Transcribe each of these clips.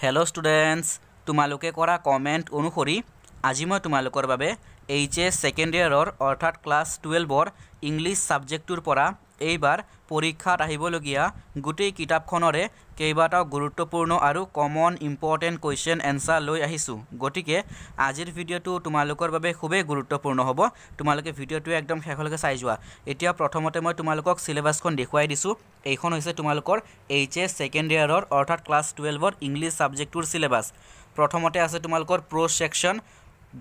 Hello students तुम्हालोके करा comment अनुसरी आज मैं तुम्हालोकर बारे HS सेकेंड इयरर अर्थात क्लास 12 इंग्लिश सब्जेक्टुर परा এইবাৰ পৰীক্ষাত আহিবলগীয়া গোটেই কিতাপখনৰে কেইবাটাও গুৰুত্বপূৰ্ণ আৰু কমন ইম্পৰ্টেন্ট কোৱেশ্চন এনসাৰ লৈ আহিছো গতিকে আজিৰ ভিডিওটো তোমালোকৰ বাবে খুবেই গুৰুত্বপূৰ্ণ হ'ব তোমালোকে ভিডিওটো একদম শেষলৈকে চাই যোৱা এতিয়া প্ৰথমতে মই তোমালোকক সিলেবাসখন দেখুৱাই দিছো এইখন হৈছে তোমালোকৰ HS সেকেন্ড ইয়ৰৰ অৰ্থাৎ ক্লাস 12ৰ ইংলিশ সাবজেক্টৰ সিলেবাস প্ৰথমতে আছে তোমালোকৰ prose section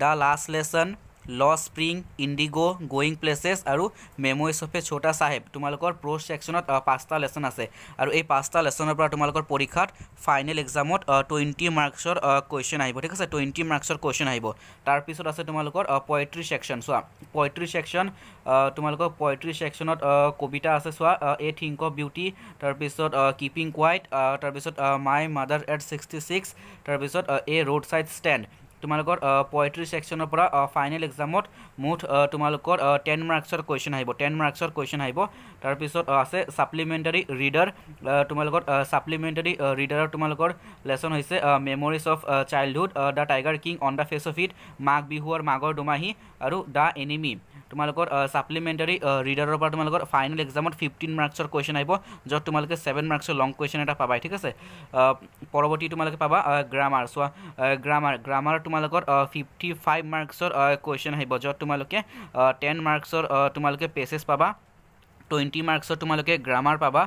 the last lesson लॉ स्प्रिंग इंडिगो गोइंग प्लेसेस और memories of a chota sahib तुम्हालोकर pro सेक्शनत 5टा lesson आछे और এই 5টা लेसनर পৰা তোমালোকৰ পৰীক্ষাত ফাইনেল এক্সামত 20 মাৰ্কছৰ কোৱেশ্চন আহিব ঠিক আছে 20 মাৰ্কছৰ কোৱেশ্চন আহিব তাৰ পিছত আছে তোমালোকৰ পোয়েট্ৰি সেকশন সোয়া পোয়েট্ৰি সেকশন তোমালোকৰ পোয়েট্ৰি সেকশনত কবিতা আছে সোয়া এ থিংক অফ বিউটি তাৰ পিছত কিপিং কোৱাইট তাৰ পিছত মাই মাদাৰ এট 66 তাৰ পিছত এ ৰোড সাইড ষ্টেণ্ড তোমালোকৰ পোয়েট্ৰি সেকশনৰ পৰা ফাইনেল এক্সামত মুঠ তোমালোকৰ 10 মাৰ্কছৰ কোৱেশ্চন আহিব 10 মাৰ্কছৰ কোৱেশ্চন আহিব তাৰ পিছত আছে সাপ্লিমেন্টাৰী ৰিডাৰ তোমালোকৰ সাপ্লিমেন্টাৰী ৰিডাৰৰ তোমালোকৰ লেসন হৈছে memories of childhood the tiger king on the face of it মাঘ বিহুৰ মাঘৰ দুমাহী আৰু দা এনিমি তোমালোকৰ সাপ্লিমেন্টাৰী ৰিডাৰৰ পৰা তোমালোকৰ ফাইনেল এক্সামত 15 মাৰ্কছৰ কোৱেশ্চন আহিব যত তোমালোকে 7 মাৰ্কছৰ লং কোৱেশ্চন এটা পাবা ঠিক আছে পৰৱৰ্তী তোমালোকে পাবা গ্ৰামাৰ সোয়া গ্ৰামাৰ তোমালোকৰ 55 মাৰ্কছৰ কোৱেশ্চন আহিব যত তোমালোকে 10 মাৰ্কছৰ তোমালোকে পেसेज পাবা 20 মাৰ্কছৰ তোমালোকে গ্ৰামাৰ পাবা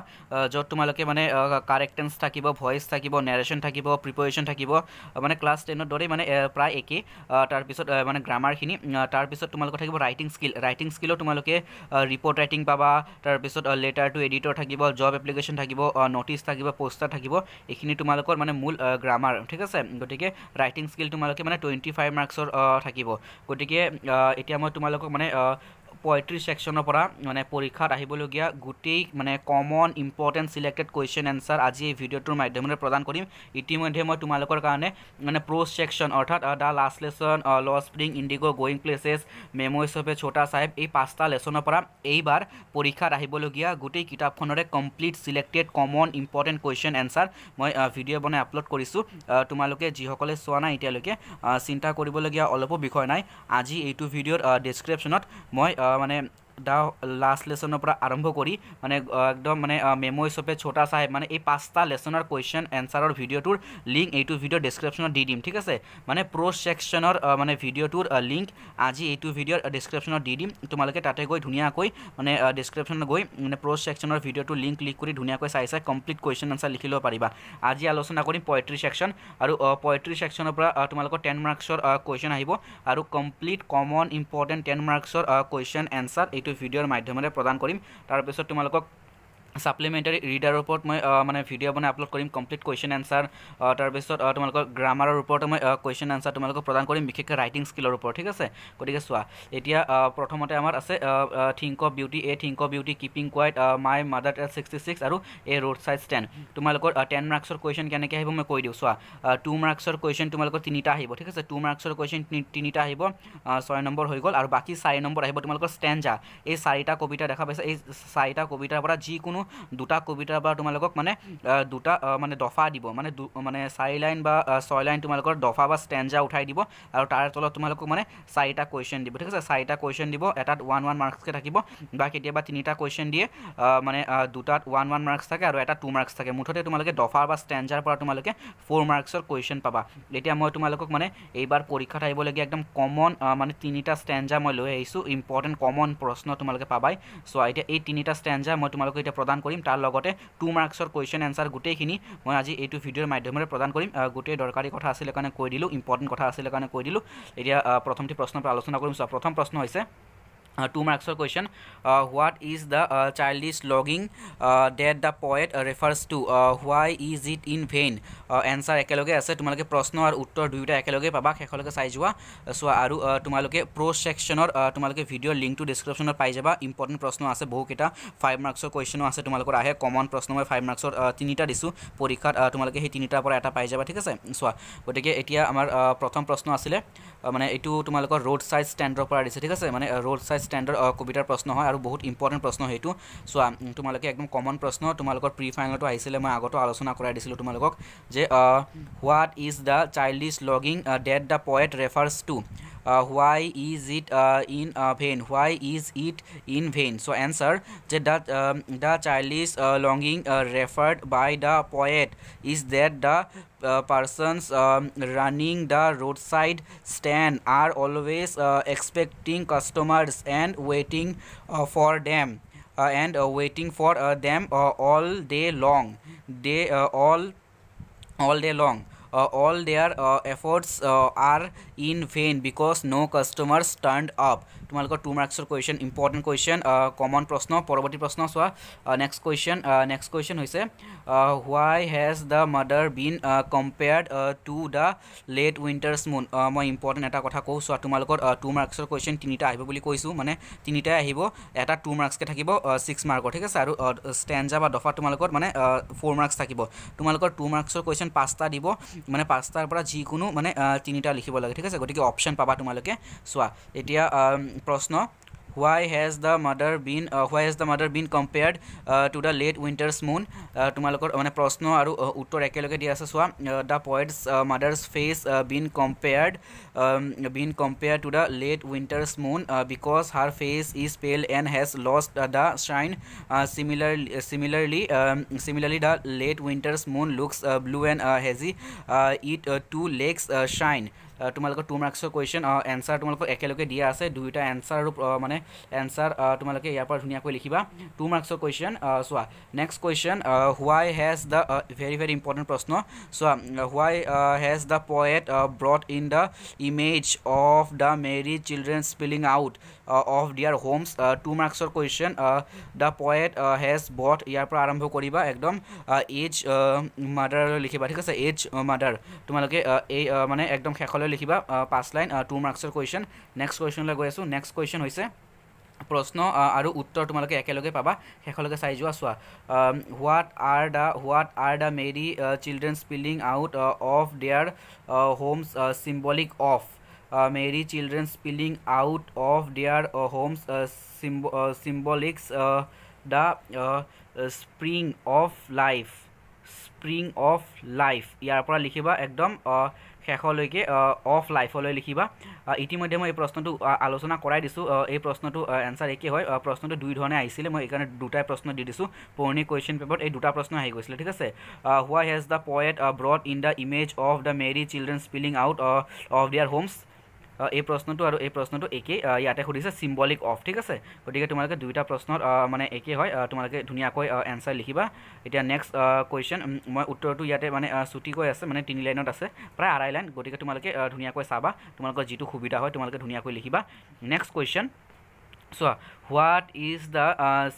যত তোমালোকে মানে কাৰেক্টেন্স থাকিব ভয়েস থাকিব নাৰেশন থাকিব প্ৰিপোজিশন থাকিব মানে ক্লাস 10 ৰ দৰে মানে প্ৰায় একে তাৰ পিছত মানে গ্ৰামাৰ খিনি তাৰ পিছত তোমালোকৰ থাকিব ৰাইটিং স্কিল তোমালোকে ৰিপৰ্ট ৰাইটিং পাবা তাৰ পিছত লেটাৰ টু এডিটৰ থাকিব জব এপ্লিকেশন থাকিব নোটিস থাকিব পোষ্টাৰ থাকিব এখিনি তোমালোকৰ মানে মূল গ্ৰামাৰ ঠিক আছে গতিকে ৰাইটিং স্কিল তোমালোকে মানে 25 মাৰ্কছৰ থাকিব গতিকে এতিয়া মই তোমালোকক মানে পোয়েট্ৰি সেকশনৰ পৰা মানে পৰীক্ষাত আহিবলগীয়া গুটেই মানে common important selected question answer আজি এই ভিডিওটোৰ মাধ্যমেৰে প্ৰদান কৰিম ইতিমধ্যে মই তোমালোকৰ কাৰণে মানে প্ৰ সেকশন অৰ্থাৎ দা লাষ্ট লেসন ল spring indigo going places memories of a chota sahib এই 5টা লেসনৰ পৰা এইবাৰ পৰীক্ষাত আহিবলগীয়া গুটেই কিতাপখনৰে complete selected common important question answer মই ভিডিও বনাই আপলোড কৰিছো তোমালোকে যিসকলে চোৱা নাই এতিয়ালৈকে চিন্তা কৰিবলগীয়া অলপো বিষয় নাই আজি এইটো ভিডিওৰ ডেসক্ৰিপচনত মই মানে দা লাষ্ট লেসনৰ পৰা আৰম্ভ কৰি মানে একদম মানে মেমোৰিজ অফ এ ছোটা সাহেব মানে এই 5টা লেসনৰ কোৱেশ্চন এনসাৰৰ ভিডিওটোৰ লিংক এইটো ভিডিও ডেসক্ৰিপচনত দি দিম ঠিক আছে মানে প্ৰ সেকশনৰ মানে ভিডিওটোৰ লিংক আজি এইটো ভিডিওৰ ডেসক্ৰিপচনত দি দিম তোমালোকে তাতে গৈ ধুনিয়াকৈ মানে ডেসক্ৰিপচনত গৈ মানে প্ৰ সেকশনৰ ভিডিওটোৰ লিংক ক্লিক কৰি ধুনিয়াকৈ চাই কমপ্লিট কোৱেশ্চন এনসাৰ লিখি লব পাৰিবা আজি আলোচনা কৰিম পোয়েট্ৰি সেকশন আৰু পোয়েট্ৰি সেকশনৰ পৰা তোমালোকৰ 10 মাৰ্কছৰ কোৱেশ্চন আহিব আৰু কমপ্লিট কমন ইম্পৰ্টেন্ট 10 মাৰ্কছৰ কোৱেশ্চন এনসাৰ ভিডিওৰ মাধ্যমেৰে প্ৰদান কৰিম তাৰ পিছত তোমালোকক সাপ্লিমেন্টাৰী ৰিডাৰৰ ওপৰত মই মানে ভিডিও বনাই আপলোড কৰিম কমপ্লিট কোৱেশ্চন এনসাৰ তাৰ পিছত তোমালোকৰ গ্ৰামাৰৰ ওপৰত মই কোৱেশ্চন এনসাৰ তোমালোকক প্ৰদান কৰিম বিশেষকৈ ৰাইটিং স্কিলৰ ওপৰত ঠিক আছে গতিকে চোৱা এতিয়া প্ৰথমতে আমাৰ আছে think of beauty A think of beauty keeping quiet my mother at 66 আৰু এ ৰোড সাইড ষ্টেণ্ড তোমালোকৰ 10 মাৰ্কছৰ কোৱেশ্চন কেনেকৈ আহিব মই কৈ দিওঁ চোৱা 2 মাৰ্কছৰ কোৱেশ্চন তোমালোকৰ 3টা আহিব ঠিক আছে 2 মাৰ্কছৰ কোৱেশ্চন 3টা আহিব 6 নম্বৰ হৈ গ'ল আৰু বাকি 4 নম্বৰ আহিব তোমালোকৰ ষ্টেঞ্জা এই 4টা কবিতা দেখা পাইছে এই 4টা কবিতাৰ পৰা যিকোনো দুটা কবিতাৰ পৰা তোমালোকক মানে দুটা মানে দফা দিব মানে মানে 4 লাইন বা 6 লাইন তোমালোকৰ দফা বা ষ্টেঞ্জা উঠাই দিব আৰু তাৰ তলত তোমালোকক মানে 4টা কোৱেশ্চন দিব ঠিক আছে 4টা কোৱেশ্চন দিব এটাত 1 মাৰ্কছ কে থাকিব বা কেতিয়াবা 3টা কোৱেশ্চন দিয়ে মানে দুটাত 1 মাৰ্কছ থাকে আৰু এটা 2 মাৰ্কছ থাকে মুঠতে তোমালোকে দফা বা ষ্টেঞ্জাৰ পৰা তোমালোকে 4 মাৰ্কছৰ কোৱেশ্চন পাবা এতিয়া মই তোমালোকক মানে এইবাৰ পৰীক্ষাত আহিবলগীয়া একদম কমন মানে 3টা ষ্টেঞ্জা মই লৈ আহিছো ইম্পৰ্টেন্ট কমন প্ৰশ্ন তোমালোকে পাবাই সো এতিয়া এই 3টা ষ্টেঞ্জা মই তোমালোকক এতিয়া প্ৰদান কৰিম তাৰ লগতে 2 মাৰ্কছৰ কোৱেশ্চন এনসাৰ গুটেইখিনি মই আজি এইটো ভিডিওৰ মাধ্যমেৰে প্ৰদান কৰিম গুটেই দৰকাৰী কথা আছিল কাৰণে কৈ দিলো ইম্পৰ্টেন্ট কথা আছিল কাৰণে কৈ দিলো এতিয়া প্ৰথমটি প্ৰশ্নৰ পৰা আলোচনা কৰিম প্ৰথম প্ৰশ্ন হৈছে 2 marks or question what is the childish longing that the poet refers to why is it in vain answer একেলগে আছে তোমালোকে প্ৰশ্ন আৰু উত্তৰ দুইটা একেলগে পাবা একেলগে চাই যোৱা সো আৰু তোমালোকে প্ৰ সেকশনৰ তোমালোকে ভিডিও লিংকটো ডেসক্ৰিপচনত পাই যাবা ইম্পৰ্টেন্ট প্ৰশ্ন আছে বহুকেটা 5 মাৰ্কছৰ কোৱেশ্চনো আছে তোমালোকৰ আহে কমন প্ৰশ্ন মই 5 মাৰ্কছৰ 3টা দিছো পৰীক্ষাত তোমালোকে সেই 3টাৰ পৰা এটা পাই যাবা ঠিক আছে সো গতিকে এতিয়া আমাৰ প্ৰথম প্ৰশ্ন আছিল মানে এটো তোমালোকৰ ৰোড সাইড ষ্টেণ্ডৰ পৰা দিছে ঠিক আছে মানে ৰোড সাইড ছাইড ষ্টেণ্ডৰ কবিতাৰ প্ৰশ্ন হয় আৰু বহুত ইম্পৰ্টেণ্ট প্ৰশ্ন সেইটো চোৱা তোমালোকে একদম কমন প্ৰশ্ন তোমালোকৰ প্ৰি ফাইনেলটো আহিছিলে মই আগতো আলোচনা কৰাই দিছিলোঁ তোমালোকক যে হোৱাট ইজ দ্য চাইল্ডিছ লগিং that the poet refers to why is it in vain why is it in vain so answer the childish longing referred by the poet is that the persons running the roadside stand are always expecting customers and waiting for them all day long all their efforts are in vain because no customers turned up তোমালোকৰ 2 মাৰ্কছৰ question important question common প্ৰশ্ন পৰৱৰ্তী প্ৰশ্ন চোৱা next question হৈছে why has the mother been compared to the late winter's moon মই important এটা কথা কওঁ চোৱা তোমালোকৰ 2 মাৰ্কছৰ কোৱেশ্চন তিনিটা আহিব বুলি কৈছোঁ মানে তিনিটাই আহিব এটা 2 মাৰ্কছকে থাকিব 6 মাৰ্কৰ ঠিক আছে আৰু ষ্টেঞ্জা বা দফা তোমালোকৰ মানে 4 মাৰ্কছ থাকিব তোমালোকৰ 2 মাৰ্কছৰ কোৱেশ্চন 5টা দিব মানে 5টাৰ পৰা যিকোনো মানে তিনিটা লিখিব লাগে ঠিক আছে গতিকে অপশ্যন পাবা তোমালোকে চোৱা এতিয়া প্ৰশ্ন why has the mother been compared to the late winter's moon তোমালোকৰ মানে প্ৰশ্ন আৰু উত্তৰ একেলগে দিয়া আছে চোৱা the poet's mother's face been compared to the late winter's moon because her face is pale and has lost the shine similarly the late winter's moon looks blue and hazy it two legs shine তোমালোকৰ 2 মাৰ্কছৰ question answer তোমালোকক একেলগে দিয়া আছে দুইটা answer আৰু মানে answer তোমালোকে ইয়াৰ পৰা ধুনিয়াকৈ লিখিবা 2 মাৰ্কছৰ কোৱেশ্চন চোৱা next question why has the very important প্ৰশ্ন চোৱা why has the poet brought in the image of the merry children spilling out of their homes 2 মাৰ্কছৰ question the poet has brought ইয়াৰ পৰা আৰম্ভ কৰিবা একদম age mother লিখিবা ঠিক আছে age mother তোমালোকে এই মানে একদম শেষলৈ লিখিবা 5 লাইন 2 মাৰ্কছৰ কোৱেশ্চন নেক্সট কোৱেশ্চনলৈ গৈ আছো নেক্সট কোৱেশ্চন হৈছে প্ৰশ্ন আৰু উত্তৰ তোমালোকে একেলগে পাবা শেষলৈকে চাই যোৱা চোৱা what are the merry children spilling out of their homes symbolic of merry children spilling out of their homes symbolics the spring of life ইয়াৰ পৰা লিখিবা একদম শেষলৈকে অফ লাইফলৈ লিখিবা ইতিমধ্যে মই এই প্ৰশ্নটো আলোচনা কৰাই দিছোঁ এই প্ৰশ্নটো এনসাৰ একে হয় প্ৰশ্নটো দুই ধৰণে আহিছিলে মই এইকাৰণে দুটাই প্ৰশ্ন দি দিছোঁ পুৰণি কুৱেশ্চন পেপাৰত এই দুটা প্ৰশ্ন আহি গৈছিলে ঠিক আছে why has the poet brought in the image of the merry children spilling out of their homes এই প্ৰশ্নটো আৰু এই প্ৰশ্নটো একে ইয়াতে সুধিছে সিম্বলিক অফ ঠিক আছে গতিকে তোমালোকে দুইটা প্ৰশ্নৰ মানে একে হয় তোমালোকে ধুনিয়াকৈ এনসাৰ লিখিবা এতিয়া নেক্সট কোৱেশ্চন মই উত্তৰটো ইয়াতে মানে ছুটিকৈ আছে মানে 3 লাইনত আছে প্ৰায় আঢ়াই লাইন গতিকে তোমালোকে ধুনিয়াকৈ চাবা তোমালোকৰ যিটো সুবিধা হয় তোমালোকে ধুনিয়াকৈ লিখিবা next question So, what is the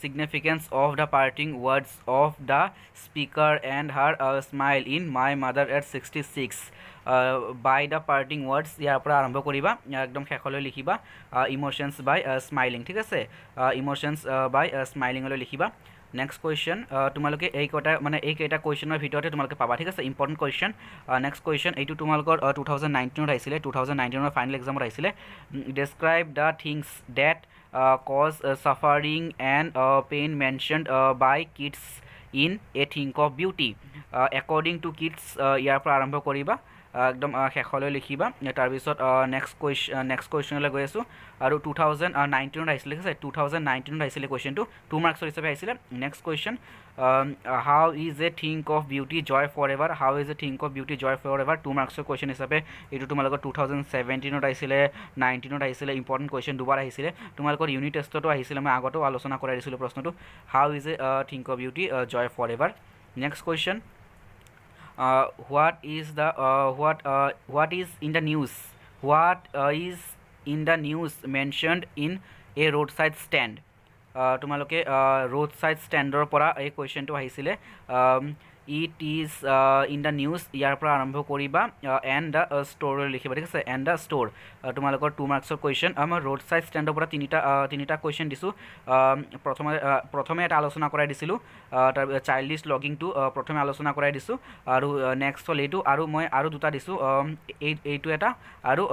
significance of the parting words of the speaker and her smile in My Mother at 66? By the parting words, ইয়াৰ পৰা আৰম্ভ কৰিবা একদম শেষলৈ লিখিবা emotions by smiling ঠিক আছে emotions by smiling লৈ লিখিবা নেক্সট কোৱেশ্চন তোমালোকে এই কটা মানে এই কেইটা কোৱেশ্চনৰ ভিতৰতে তোমালোকে পাবা ঠিক আছে ইম্পৰ্টেণ্ট কোৱেশ্চন নেক্সট কোৱেশ্চন এইটো তোমালোকৰ 2019ত আহিছিলে 2019ৰ ফাইনেল এক্সামত আহিছিলে describe the things that cause suffering and pain mentioned by kids in A Think of Beauty according to kids ইয়াৰ পৰা আৰম্ভ কৰিবা একদম শেষলৈ লিখিবা তাৰ পিছত নেক্সট কোৱেশ্চনলৈ গৈ আছো আৰু 2019ত আহিছিলে ঠিক আছে 2019ত আহিছিলে কোৱেশ্চনটো 2 মাৰ্কছৰ হিচাপে আহিছিলে next question how is a think of beauty joy forever 2 মাৰ্কছৰ কোৱেশ্চন হিচাপে এইটো তোমালোকৰ 2017ত আহিছিলে 19ত আহিছিলে ইম্পৰ্টেণ্ট কোৱেশ্চন দুবাৰ আহিছিলে তোমালোকৰ ইউনিট টেষ্টতো আহিছিলে মই আগতেও আলোচনা কৰাই দিছিলোঁ প্ৰশ্নটো how is a think of beauty joy forever next question what is in the news mentioned in a roadside stand তোমালোকে roadside standৰ পৰা এই কোৱেশ্চনটো আহিছিলে it is in the news ইয়াৰ পৰা আৰম্ভ কৰিবা এণ্ড দ্য ষ্ট'ৰ লিখিবা ঠিক আছে এণ্ড দ্য ষ্ট'ৰ তোমালোকৰ 2 মাৰ্কছৰ কুৱেশ্যন মই ৰোড ছাইড ষ্টেণ্ডৰ পৰা তিনিটা কুৱেশ্যন দিছোঁ প্ৰথমে এটা আলোচনা কৰাই দিছিলোঁ তাৰ চাইল্ডিছ লগিংটো প্ৰথমে আলোচনা কৰাই দিছোঁ আৰু নেক্সট হ'ল এইটো আৰু মই আৰু দুটা দিছোঁ এইটো এটা আৰু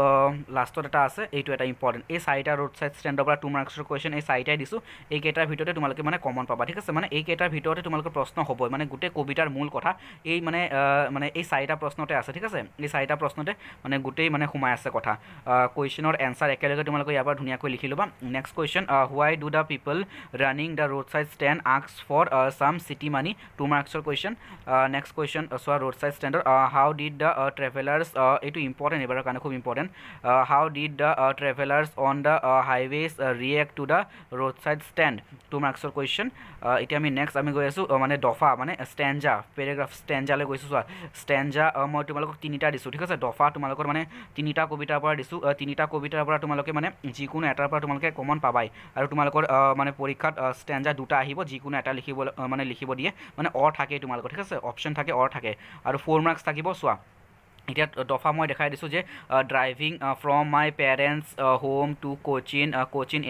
লাষ্টত এটা আছে এইটো এটা ইম্পৰ্টেণ্ট এই চাৰিটা ৰোড ছাইড ষ্টেণ্ডৰ পৰা 2 মাৰ্কছৰ কুৱেশ্যন এই চাৰিটাই দিছোঁ এইকেইটাৰ ভিতৰতে তোমালোকে মানে কমন পাবা ঠিক আছে মানে এইকেইটাৰ ভিতৰতে তোমালোকৰ প্ৰশ্ন হ'বই মানে গোটেই কবিতাৰ মূল কথা এই মানে এই চাৰিটা প্ৰশ্নতে আছে ঠিক আছে এই চাৰিটা প্ৰশ্নতে মানে গোটেই মানে সোমাই আছে কথা কুৱেশ্যনৰ এনচাৰ একেলগে তোমালোকে ইয়াৰ পৰা ধুনীয়াকৈ লিখি ল'বা next question why do the people running the roadside stand ask for some city money 2 মাৰ্কছৰ কুৱেশ্যন নেক্সট কুৱেশ্যন চোৱা ৰোড ছাইড ষ্টেণ্ডৰ হাউ ডিড দ্য ট্ৰেভেলাৰ্ছ এইটো ইম্পৰ্টেণ্ট এইবাৰৰ কাৰণে খুব important how did the travellers on the highways react to the roadside stand 2 মাৰ্কছৰ question এতিয়া আমি নেক্সট আমি গৈ আছোঁ মানে দফা মানে ষ্টেঞ্জা পেৰেগ্ৰাফ ষ্টেঞ্জালৈ গৈছোঁ চোৱা ষ্টেঞ্জা মই তোমালোকক তিনিটা দিছোঁ ঠিক আছে দফা তোমালোকৰ মানে তিনিটা কবিতাৰ পৰা দিছোঁ তিনিটা কবিতাৰ পৰা তোমালোকে মানে যিকোনো এটাৰ পৰা তোমালোকে কমন পাবাই আৰু তোমালোকৰ মানে পৰীক্ষাত ষ্টেঞ্জা দুটা আহিব যিকোনো এটা লিখিব দিয়ে মানে অৰ থাকে তোমালোকৰ ঠিক আছে অপশ্যন থাকে অৰ থাকে আৰু 4 মাৰ্কছ থাকিব চোৱা এতিয়া দফা মই দেখাই দিছোঁ যে driving from my parents home to Cochin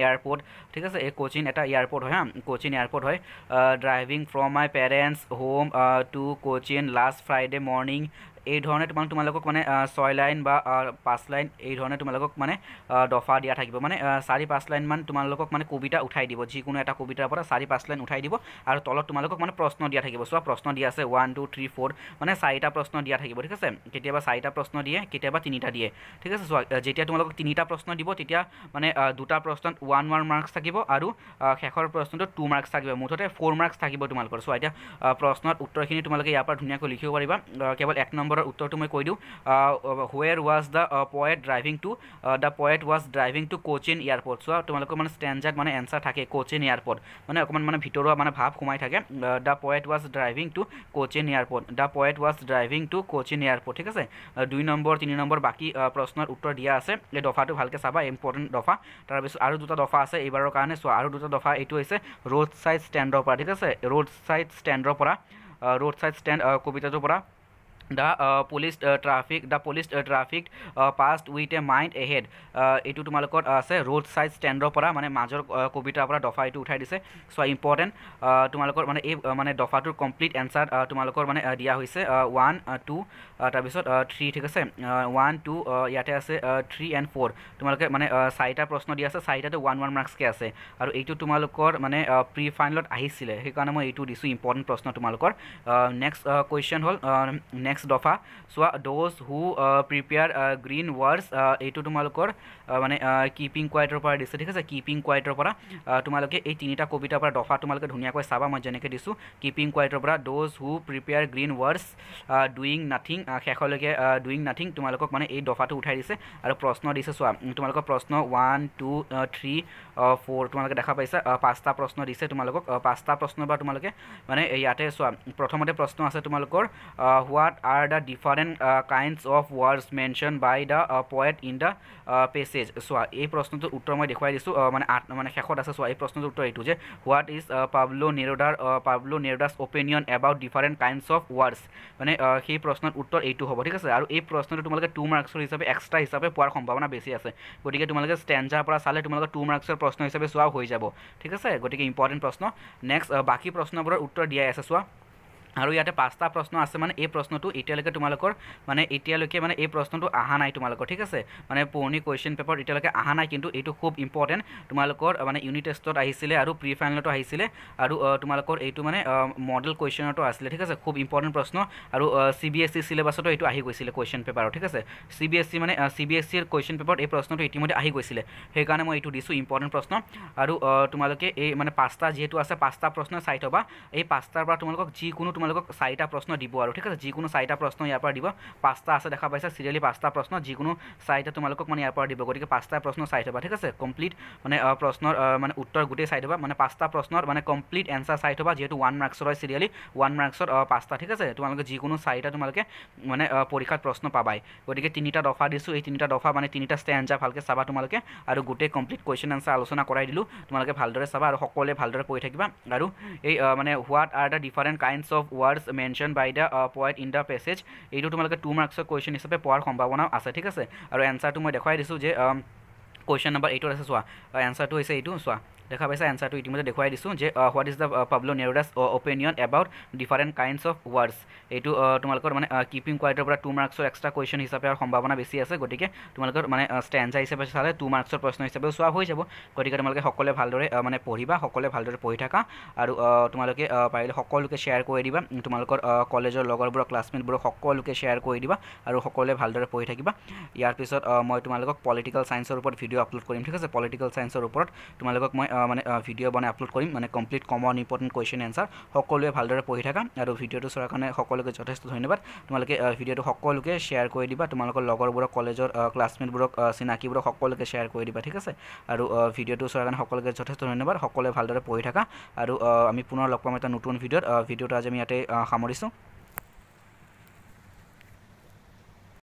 airport ঠিক আছে এই কোচিন এটা এয়াৰপৰ্ট হয় কোচিন এয়াৰপৰ্ট হয় driving from my parents home to Cochin last Friday morning এই ধৰণে তোমালোকক মানে 6 লাইন বা 5 লাইন এই ধৰণে তোমালোকক মানে দফা দিয়া থাকিব মানে 4-5 লাইন মান তোমালোকক মানে কবিতা উঠাই দিব যিকোনো এটা কবিতাৰ পৰা 4-5 লাইন উঠাই দিব আৰু তলত তোমালোকক মানে প্ৰশ্ন দিয়া থাকিব চোৱা প্ৰশ্ন দিয়া আছে 1 2 3 4 মানে 4টা প্ৰশ্ন দিয়া থাকিব ঠিক আছে কেতিয়াবা 4টা প্ৰশ্ন দিয়ে কেতিয়াবা 3টা দিয়ে ঠিক আছে চোৱা যেতিয়া তোমালোকক 3টা প্ৰশ্ন দিব তেতিয়া মানে দুটা প্ৰশ্নত 1 মাৰ্কছ থাকিব আৰু শেষৰ প্ৰশ্নটোত 2 মাৰ্কছ থাকিব মুঠতে 4 মাৰ্কছ থাকিব তোমালোকৰ চোৱা এতিয়া প্ৰশ্নৰ উত্তৰখিনি তোমালোকে ইয়াৰ পৰা ধুনীয়াকৈ লিখিব পাৰিবা কেৱল 1 নম্বৰ উত্তৰটো মই কৈ দিওঁ where was the poet driving to the poet was driving to Cochin airport চোৱা তোমালোকৰ মানে ষ্টেঞ্জাত মানে এনচাৰ থাকে কোচিন এয়াৰপৰ্ট মানে অকণমান মানে ভিতৰুৱা মানে ভাৱ সোমাই থাকে the poet was driving to Cochin airport the poet was driving to Cochin airport ঠিক আছে 2 নম্বৰ 3 নম্বৰ বাকী প্ৰশ্নৰ উত্তৰ দিয়া আছে এই দফাটো ভালকৈ চাবা ইম্পৰ্টেণ্ট দফা তাৰপিছত আৰু দুটা দফা আছে এইবাৰৰ কাৰণে চোৱা আৰু দুটা দফা এইটো হৈছে ৰোড ছাইড ষ্টেণ্ডৰ পৰা ঠিক আছে ৰোড ছাইড ষ্টেণ্ডৰ পৰা ৰোড ছাইড ষ্টেণ্ড কবিতাটোৰ পৰা The police traffic passed with a mind ahead এইটো তোমালোকৰ আছে ৰোড ছাইড ষ্টেণ্ডৰ পৰা মানে মাজৰ কবিতাৰ পৰা দফা এইটো উঠাই দিছে চ' ইম্পৰ্টেণ্ট তোমালোকৰ মানে এই মানে দফাটোৰ কমপ্লিট এনচাৰ তোমালোকৰ মানে দিয়া হৈছে 1 2 তাৰপিছত 3 ঠিক আছে 1 2 ইয়াতে আছে 3 and 4 তোমালোকে মানে 4টা প্ৰশ্ন দিয়া আছে 4টাতে 1 মাৰ্কছকৈ আছে আৰু এইটো তোমালোকৰ মানে প্ৰি ফাইনেলত আহিছিলে সেইকাৰণে মই এইটো দিছোঁ ইম্পৰ্টেণ্ট প্ৰশ্ন তোমালোকৰ নেক্সট কুৱেশ্যন হ'ল নেক্সট দফা চোৱা those who prepare green words এইটো তোমালোকৰ মানে কিপিং কোৱাইটৰ পৰা দিছে ঠিক আছে কিপিং কোৱাইটৰ পৰা তোমালোকে এই 3টা কবিতাৰ পৰা দফা তোমালোকে ধুনীয়াকৈ চাবা মই যেনেকৈ দিছোঁ কিপিং কোৱাইটৰ পৰা those who prepare green words doing nothing শেষলৈকে ডুইং নাথিং তোমালোকক মানে এই দফাটো উঠাই দিছে আৰু প্ৰশ্ন দিছে চোৱা তোমালোকৰ প্ৰশ্ন 1 2 3 4 তোমালোকে দেখা পাইছা 5টা প্ৰশ্ন দিছে তোমালোকক 5টা প্ৰশ্নৰ পৰা তোমালোকে মানে ইয়াতে চোৱা প্ৰথমতে প্ৰশ্ন আছে তোমালোকৰ what are the different kinds of words mentioned by the poet in the passage চোৱা এই প্ৰশ্নটোৰ উত্তৰ মই দেখুৱাই দিছোঁ মানে শেষত আছে চোৱা এই প্ৰশ্নটোৰ উত্তৰ এইটো যে what is Pablo Neruda's opinion about different kinds of words মানে সেই প্ৰশ্নৰ উত্তৰ এইটো হ'ব ঠিক আছে আৰু এই প্ৰশ্নটো তোমালোকে 2 মাৰ্কছৰ হিচাপে এক্সট্ৰা হিচাপে পোৱাৰ সম্ভাৱনা বেছি আছে গতিকে তোমালোকে ষ্টেঞ্জাৰ পৰা চালে তোমালোকে 2 মাৰ্কছৰ প্ৰশ্ন হিচাপে চোৱা হৈ যাব ঠিক আছে গতিকে ইম্পৰ্টেণ্ট প্ৰশ্ন নেক্সট বাকী প্ৰশ্নবোৰৰ উত্তৰ দিয়াই আছে চোৱা আৰু ইয়াতে 5টা প্ৰশ্ন আছে মানে এই প্ৰশ্নটো এতিয়ালৈকে তোমালোকৰ মানে এই প্ৰশ্নটো অহা নাই তোমালোকৰ ঠিক আছে মানে পুৰণি কুৱেশ্যন পেপাৰ এতিয়ালৈকে অহা নাই কিন্তু এইটো খুব ইম্পৰ্টেণ্ট তোমালোকৰ মানে ইউনিট টেষ্টত আহিছিলে আৰু প্ৰি ফাইনেলতো আহিছিলে আৰু তোমালোকৰ এইটো মানে মডেল কুৱেশ্যনতো আছিলে ঠিক আছে খুব ইম্পৰ্টেণ্ট প্ৰশ্ন আৰু CBSE চিলেবাছতো এইটো আহি গৈছিলে কুৱেশ্যন পেপাৰত ঠিক আছে CBSEৰ কুৱেশ্যন পেপাৰত এই প্ৰশ্নটো ইতিমধ্যে আহি গৈছিলে সেইকাৰণে মই এইটো দিছোঁ ইম্পৰ্টেণ্ট প্ৰশ্ন আৰু তোমালোকে এই মানে 5টা যিহেতু আছে 5টা প্ৰশ্ন চাই থবা এই 5টাৰ পৰা তোমালোকক যিকোনো তোমালোকক 4টা প্ৰশ্ন দিব আৰু ঠিক আছে যিকোনো 4টা প্ৰশ্ন ইয়াৰ পৰা দিব 5টা আছে দেখা পাইছা সিৰিয়ালি 5টা প্ৰশ্ন যিকোনো 4টা তোমালোকক মানে ইয়াৰ পৰা দিব গতিকে 5টা প্ৰশ্ন চাই থবা ঠিক আছে কমপ্লিট মানে প্ৰশ্নৰ মানে উত্তৰ গোটেই চাই থবা মানে 5টা প্ৰশ্নৰ মানে কমপ্লিট এনচাৰ চাই থবা যেহেতু 1 মাৰ্কছৰ হয় সিৰিয়ালি 1 মাৰ্কছৰ 5টা ঠিক আছে তোমালোকে যিকোনো 4টা তোমালোকে মানে পৰীক্ষাত প্ৰশ্ন পাবাই গতিকে 3টা দফা দিছোঁ এই 3টা দফা মানে 3টা ষ্টেঞ্জা ভালকৈ চাবা তোমালোকে আৰু গোটেই কমপ্লিট কুৱেশ্যন আনচাৰ আলোচনা কৰাই দিলোঁ তোমালোকে ভালদৰে চাবা আৰু সকলোৱে ভালদৰে পঢ়ি থাকিবা আৰু এই মানে what are the different kinds of words mention by the poet in the passage এইটো তোমালোকে 2 মাৰ্কছৰ কুৱেশ্যন হিচাপে পোৱাৰ সম্ভাৱনা আছে ঠিক আছে আৰু এনচাৰটো মই দেখুৱাই দিছোঁ যে কুৱেশ্যন নম্বৰ 8 আছে চোৱা এনচাৰটো হৈছে এইটো চোৱা দেখা পাইছা এনচাৰটো ইতিমধ্যে দেখুৱাই দিছোঁ যে what is the Pablo Neruda's opinion about different kinds of words এইটো তোমালোকৰ মানে কিপিং কোৱাইটৰ পৰা 2 মাৰ্কছৰ এক্সট্ৰা কুৱেশ্যন হিচাপে সম্ভাৱনা বেছি আছে গতিকে তোমালোকৰ মানে ষ্টেঞ্জা হিচাপে চালে 2 মাৰ্কছৰ প্ৰশ্ন হিচাপেও চোৱা হৈ যাব গতিকে তোমালোকে সকলোৱে ভালদৰে মানে পঢ়িবা সকলোৱে ভালদৰে পঢ়ি থাকা আৰু তোমালোকে পাৰিলে সকলোকে শ্বেয়াৰ কৰি দিবা তোমালোকৰ কলেজৰ লগৰবোৰক ক্লাছমেটবোৰক সকলোকে শ্বেয়াৰ কৰি দিবা আৰু সকলোৱে ভালদৰে পঢ়ি থাকিবা ইয়াৰ পিছত মই তোমালোকক পলিটিকেল ছায়েন্সৰ ওপৰত ভিডিঅ' আপলোড কৰিম ঠিক আছে পলিটিকেল ছায়েন্সৰ ওপৰত তোমালোকক মই মানে ভিডিঅ' বনাই আপলোড কৰিম মানে complete common important question answer সকলোৱে ভালদৰে পঢ়ি থাকা আৰু ভিডিঅ'টো চোৱাৰ কাৰণে সকলোকে যথেষ্ট ধন্যবাদ তোমালোকে ভিডিঅ'টো সকলোকে শ্বেয়াৰ কৰি দিবা তোমালোকৰ লগৰবোৰক কলেজৰ ক্লাছমেটবোৰক চিনাকিবোৰক সকলোকে শ্বেয়াৰ কৰি দিবা ঠিক আছে আৰু ভিডিঅ'টো চোৱাৰ কাৰণে সকলোকে যথেষ্ট ধন্যবাদ সকলোৱে ভালদৰে পঢ়ি থাকা আৰু আমি পুনৰ লগ পাম এটা নতুন ভিডিঅ'ত ভিডিঅ'টো আজি আমি ইয়াতে সামৰিছোঁ